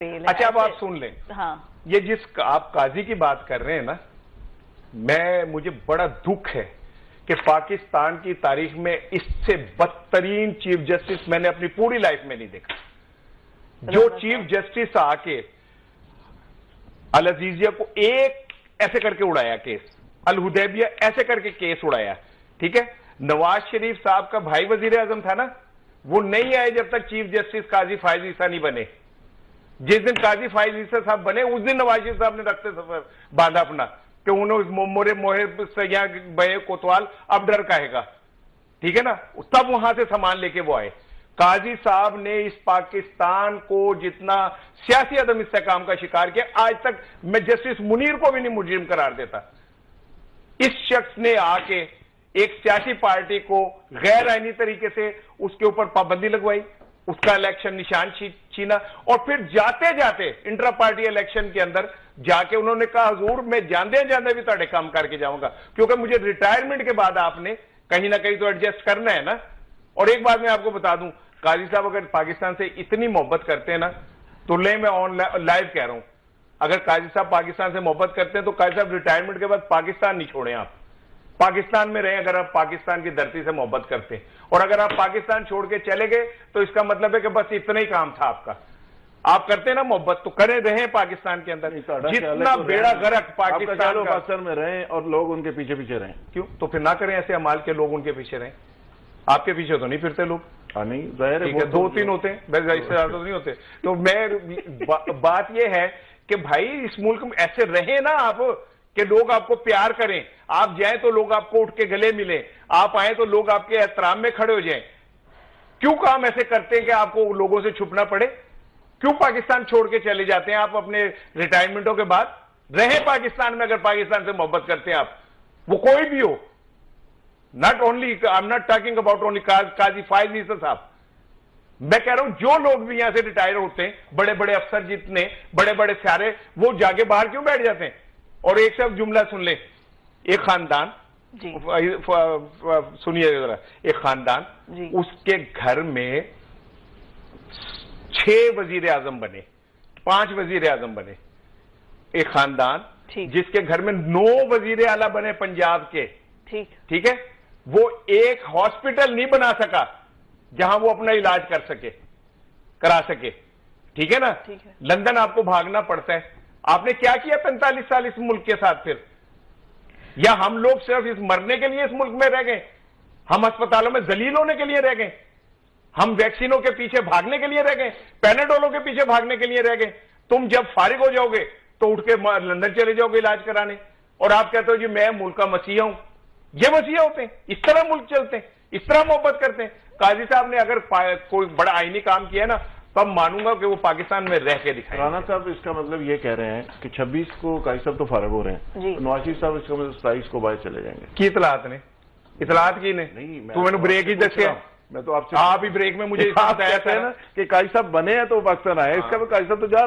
اچھا اب آپ سن لیں، ہاں یہ جس آپ قاضی کی بات کر رہے ہیں نا، مجھے بڑا دکھ ہے کہ پاکستان کی تاریخ میں اس سے بدترین چیف جسٹس میں نے اپنی پوری لائف میں نہیں دیکھا. جو چیف جسٹس آ کے العزیزیہ کو ایک ایسے کر کے اڑایا کیس، الحدیبیہ ایسے کر کے کیس اڑایا، ٹھیک ہے. نواز شریف صاحب کا بھائی وزیر اعظم تھا نا، وہ نہیں آئے جب تک چیف جسٹس قاضی فائز عیسیٰ نہیں بنے. جس دن قاضی فائز عیسیٰ صاحب بنے اس دن نواز شریف صاحب نے رکھتے سفر باندھا اپنا کہ انہوں مورے محب سیاں بے کوتوال اب ڈر کہے گا، ٹھیک ہے نا. تب وہاں سے سامان لے کے وہ آئے. قاضی صاحب نے اس پاکستان کو جتنا سیاسی عدم استحکام کا شکار کیا، آج تک میں جسٹس منیر کو بھی نہیں مجرم قرار دیتا. اس شخص نے آ کے ایک سیاسی پارٹی کو غیر آئینی طریقے سے اس کے اوپر پابندی لگوائی، اس کا الیکشن نشان چھینا، اور پھر جاتے جاتے انٹرا پارٹی الیکشن کے اندر جا کے انہوں نے کہا حضور میں جاندے بھی تھوڑے کام کر کے جاؤں گا، کیونکہ مجھے ریٹائرمنٹ کے بعد آپ نے کہیں نہ کہیں تو ایڈجسٹ کرنا ہے نا. اور ایک بات میں آپ کو بتا دوں، قاضی صاحب اگر پاکستان سے اتنی محبت کرتے ہیں نا تو میں آن لائیو کہہ رہا ہوں، اگر قاضی صاحب پاکستان سے محبت کرتے ہیں تو قاضی صاحب ریٹائرمنٹ کے بعد پاکستان نہیں چھوڑیں، آپ پاکستان میں رہیں اگر آپ پاکستان کی دھرتی سے محبت کرتے ہیں. اور اگر آپ پاکستان چھوڑ کے چلے گئے تو اس کا مطلب ہے کہ بس اتنا ہی کام تھا آپ کا. آپ کرتے ہیں نا محبت تو کریں رہیں پاکستان کے اندر، جتنا بیڑا غرق پاکستان میں رہیں اور لوگ ان کے پیچھے پیچھے رہیں. کیوں تو پھر نہ کریں ایسے امال کے لوگ ان کے پیچھے رہیں. آپ کے پیچھے تو نہیں پھرتے لوگ، نہیں ظاہر ہے دو تین ہوتے ہیں، بس اس سے زیادہ تو نہیں ہوتے. تو میں بات یہ ہے کہ بھائی اس ملک میں ایسے رہیں نا آپ کہ لوگ آپ کو پیار کریں، آپ جائیں تو لوگ آپ کو اٹھ کے گلے ملیں، آپ آئیں تو لوگ آپ کے احترام میں کھڑے ہو جائیں. کیوں کام ایسے کرتے ہیں کہ آپ کو لوگوں سے چھپنا پڑے؟ کیوں پاکستان چھوڑ کے چلے جاتے ہیں آپ اپنے ریٹائرمنٹوں کے بعد؟ رہیں پاکستان میں اگر پاکستان سے محبت کرتے ہیں آپ، وہ کوئی بھی ہو. Not only I am not talking about only Qazi Faez عیسیٰ صاحب، میں کہہ رہا ہوں جو لوگ بھی یہاں سے ریٹائر ہوتے ہیں، بڑے بڑے افسر جتنے بڑے بڑے سارے، وہ جا کے باہر کیوں بیٹھ جاتے ہیں؟ اور ایک صرف جملہ سن لیں، ایک خاندان سنیے ذرا، ایک خاندان اس کے گھر میں 6 وزیر اعظم بنے، 5 وزیر اعظم بنے. ایک خاندان جس کے گھر میں 9 وزیر اعلیٰ بنے پنجاب کے، ٹھیک ہے، وہ ایک ہاسپٹل نہیں بنا سکا جہاں وہ اپنا علاج کرا سکے، ٹھیک ہے نا. لندن آپ کو بھاگنا پڑتا ہے. آپ نے کیا کیا 45 سال اس ملک کے ساتھ پھر؟ یا ہم لوگ صرف اس مرنے کے لیے اس ملک میں رہ گئے؟ ہم اسپتالوں میں ذلیل ہونے کے لیے رہ گئے؟ ہم ویکسینوں کے پیچھے بھاگنے کے لیے رہ گئے؟ پیناڈولوں کے پیچھے بھاگنے کے لیے رہ گئے؟ تم جب فارغ ہو جاؤ گے تو اٹھ کے لندن چلے جاؤ گے علاج کرانے، اور آپ کہتے ہو جی میں ملک کا مسیحا ہوں. یہ مسیحا ہوتے ہیں؟ اس طرح ملک چلتے ہیں؟ اس طرح محبت کرتے ہیں؟ قاضی صاحب نے اگر کوئی بڑا آئینی کام کیا نا تو اب مانوں گا کہ وہ پاکستان میں رہ کے دکھائیں. رانا صاحب اس کا مطلب یہ کہہ رہے ہیں کہ 26 کو قاضی صاحب تو فارغ ہو رہے ہیں، نواز شریف صاحب اس کا مطلب 27 کو باہر چلے جائیں گے. کی اطلاعات کی نہیں تو میں نے بریک ہی دسیا. میں تو آپ سے ہی بریک میں مجھے نا کہ قاضی صاحب بنے ہیں تو وہ پاکستان آئے، اس کا قاضی صاحب تو جا